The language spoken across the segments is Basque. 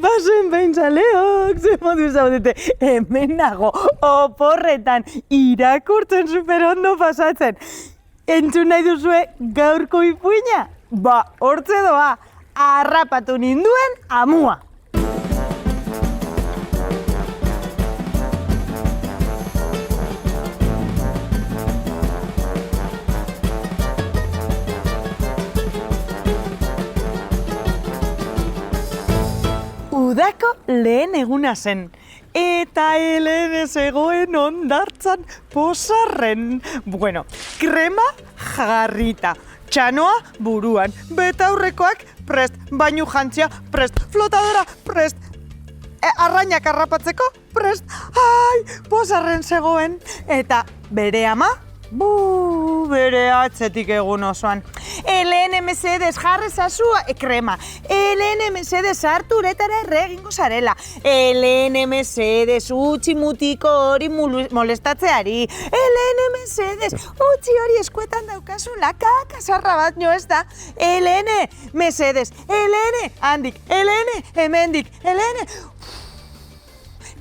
Basen behintzaleok, ze modu zaudete, hemen nago, oporretan, irakurtzen super ondo pasatzen. Entzun nahi duzue gaurko ipuina? Ba, hortze doa, harrapatu ninduen amua. Udako lehen eguna zen, eta Helene zegoen hondartzan pozarren. Bueno, krema jarrita, txanoa buruan, betaurrekoak prest, bainu jantzia prest, flotadora prest, arrainak harrapatzeko prest. Ai, pozarren zegoen, eta bere ama, bere atzetik egun osoan. Helene mesedez jarri zazu krema. Helene mesedez hartu uretara erregingo zarela. Helene mesedez utzi mutiko hori molestatzeari. Helene mesedez utzi hori eskuetan daukazula kakasarra bat nio ez da. Helene mesedez. Helene handik. Helene hemendik. Helene.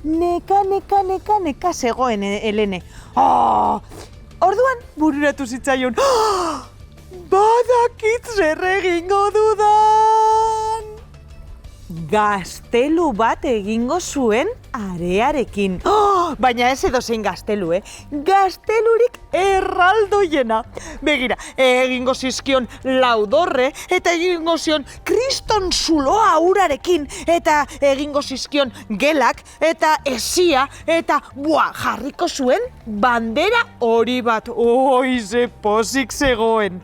Neka zegoen Helene. Orduan bururatu zitzaion. Badakit zer egingo dudan! Gaztelu bat egingo zuen arearekin. Baina ez edozein gaztelu, Gaztelurik erraldoiena. Begira, egingo zizkion laudorre, eta egingo zion kriston zuloa urarekin, eta egingo zizkion gelak, eta esia, eta jarriko zuen bandera hori bat. Ze pozik zegoen.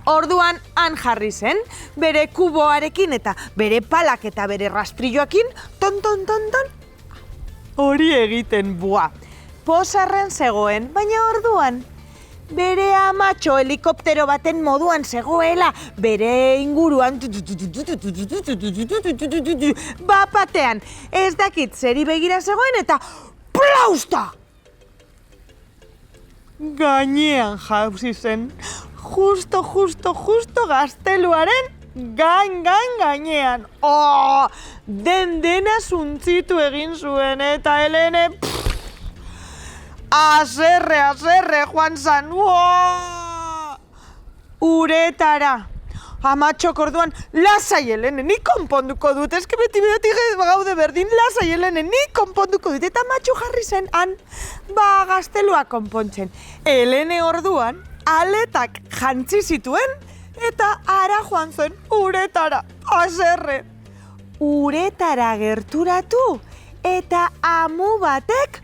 Orduan han jarri zen, bere kuboarekin eta bere palak eta bere rastrilloakin, ton, hori egiten, pozarren zegoen, baina orduan, bere amatxo helikoptero baten moduan zegoela, bere inguruan, bapatean, ez dakit zeri begira zegoen eta plausta! Gainean jauzi zen. Justo gazteluaren gainean. Dena zuntzitu egin zuen eta Helene azerre joan zan. Uretara. Amatxok orduan, lasai Helene, ni konponduko dut, eske beti gaude berdin, lasai Helene, ni konponduko dut, eta amatxo jarri zen han, gaztelua konpontzen. Helene orduan, aletak jantzi zituen, eta ara joan zen uretara, azerre. Uretara gerturatu, eta amu batek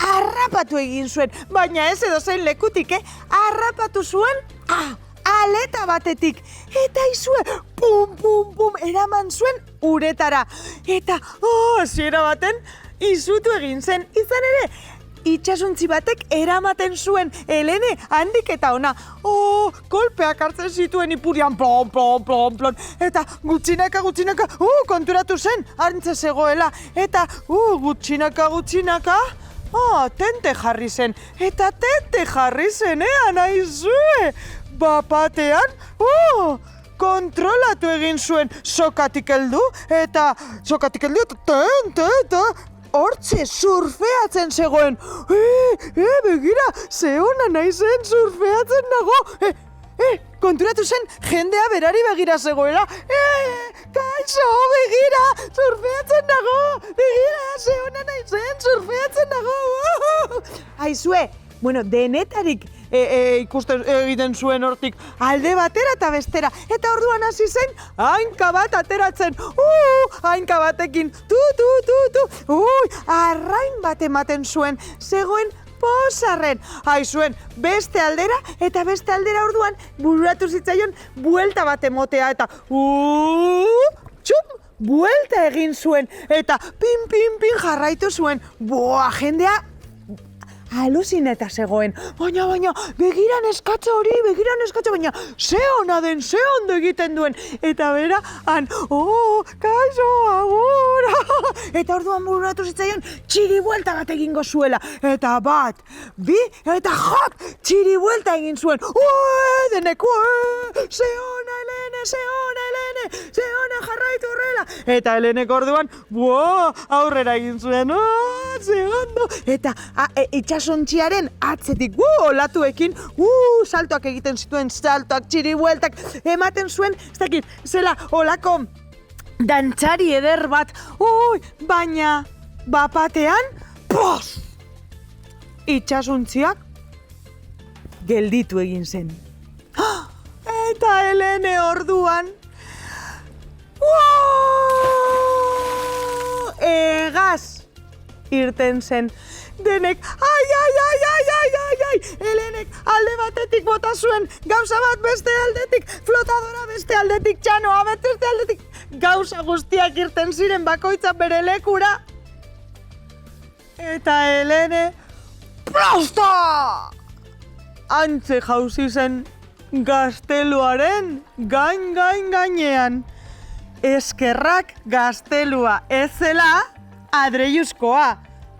harrapatu egin zuen, baina ez edozein lekutik, harrapatu zuen, aleta batetik, eta izue, pum, eraman zuen uretara. Eta, hasiera baten, izutu egin zen, izan ere, itxasuntzi batek eramaten zuen Helene handik eta ona. Kolpeak hartzen zituen ipurian, plon, eta gutxinaka, konturatu zen, hartze zegoela, eta gutxinaka, tente jarri zen, anaizue, bapatean, kontrolatu egin zuen sokatik heldu, eta hortze surfeatzen zegoen. Begira, ze ona naizen surfeatzen nago. Konturatu zen, jendea berari begira zegoela. Kaixo, begira, surfeatzen nago. Begira, ze ona naizen surfeatzen nago. Aizue, denetarik ikusten egiten zuen hortik alde batera eta bestera. Eta orduan hasi zen, hainka bat ateratzen. Hainka batekin, arrain bat ematen zuen, zegoen pozarren. Aizuen, beste aldera eta beste aldera orduan bururatu zitzaion buelta bat emotea eta buelta egin zuen eta pin jarraitu zuen. Jendea aluzineta zegoen. Baina, begiran eskatza hori, baina ze ona den, ze ondo egiten duen. Eta bera, kaixo, agur. Eta orduan bururatu zitzaion, txiri buelta bat egingo zuela. Eta bat, bi, eta txiri buelta egin zuen. Denek, ze ona ze ona jarraitu horrela. Eta Helenek orduan, aurrera egin zuen, ze ondo. Eta itxasontziaren atzetik, olatuekin, saltoak egiten zituen, saltoak, txiribueltak, ematen zuen, ez dakit, zela olako dantzari eder bat, baina bapatean, itxasontziak gelditu egin zen. Eta Helene orduan, egaz irten zen. Denek, ai, Helenek alde batetik bota zuen, gauza bat beste aldetik, flotadora beste aldetik, txanoa beste aldetik, gauza guztiak irten ziren bakoitza bere lekura. Eta Helene, prosta! Antze jauzi zen gazteluaren gainean. Eskerrak gaztelua ez zela adreiuzkoa.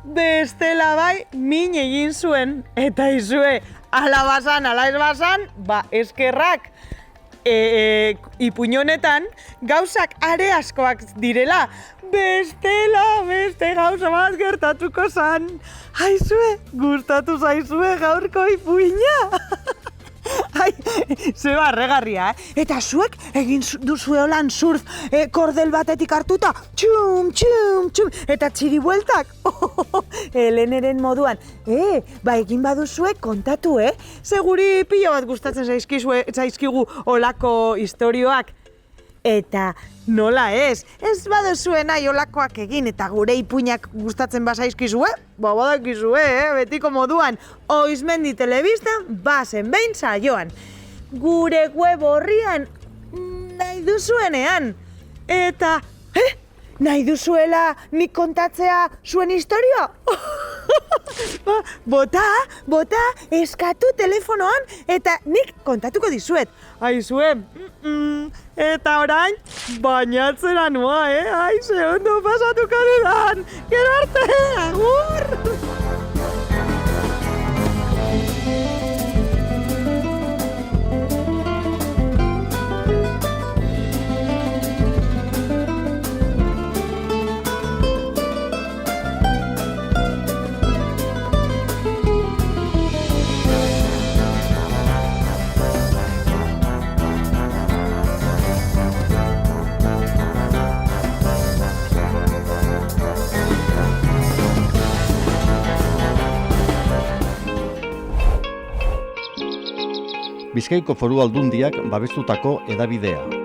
Bestela bai min egin zuen. Eta izue, ala bazan, ala ez bazan, eskerrak ipuñonetan gauzak are askoak direla. Bestela, beste gauza bat gertatuko zan. Aizue, gustatu zaizue gaurko ipuina. Ai, ze barregarria, Eta zuek egin duzue holan surf kordel batetik hartuta, txum, eta txiribueltak. Heleneren moduan, egin baduzue kontatu, Seguri pilo bat gustatzen zaizkigu olako istorioak. Eta nola ez baduzue nahi olakoak egin eta gure ipuinak gustatzen bazaizkizue, badakizue, betiko moduan, Oizmendi Telebistan bazen behin saioan. Gure web orrian nahi duzuenean. Eta, nahi duzuela nik kontatzea zuen historia? Bota, eskatu telefonoan eta nik kontatuko dizuet. Aizue, eta orain, bainatzera noa, Ai, ze ondo pasatuko dudan. Gero arte, agur! Bizkaiko Foru Aldundiak babestutako hedabidea.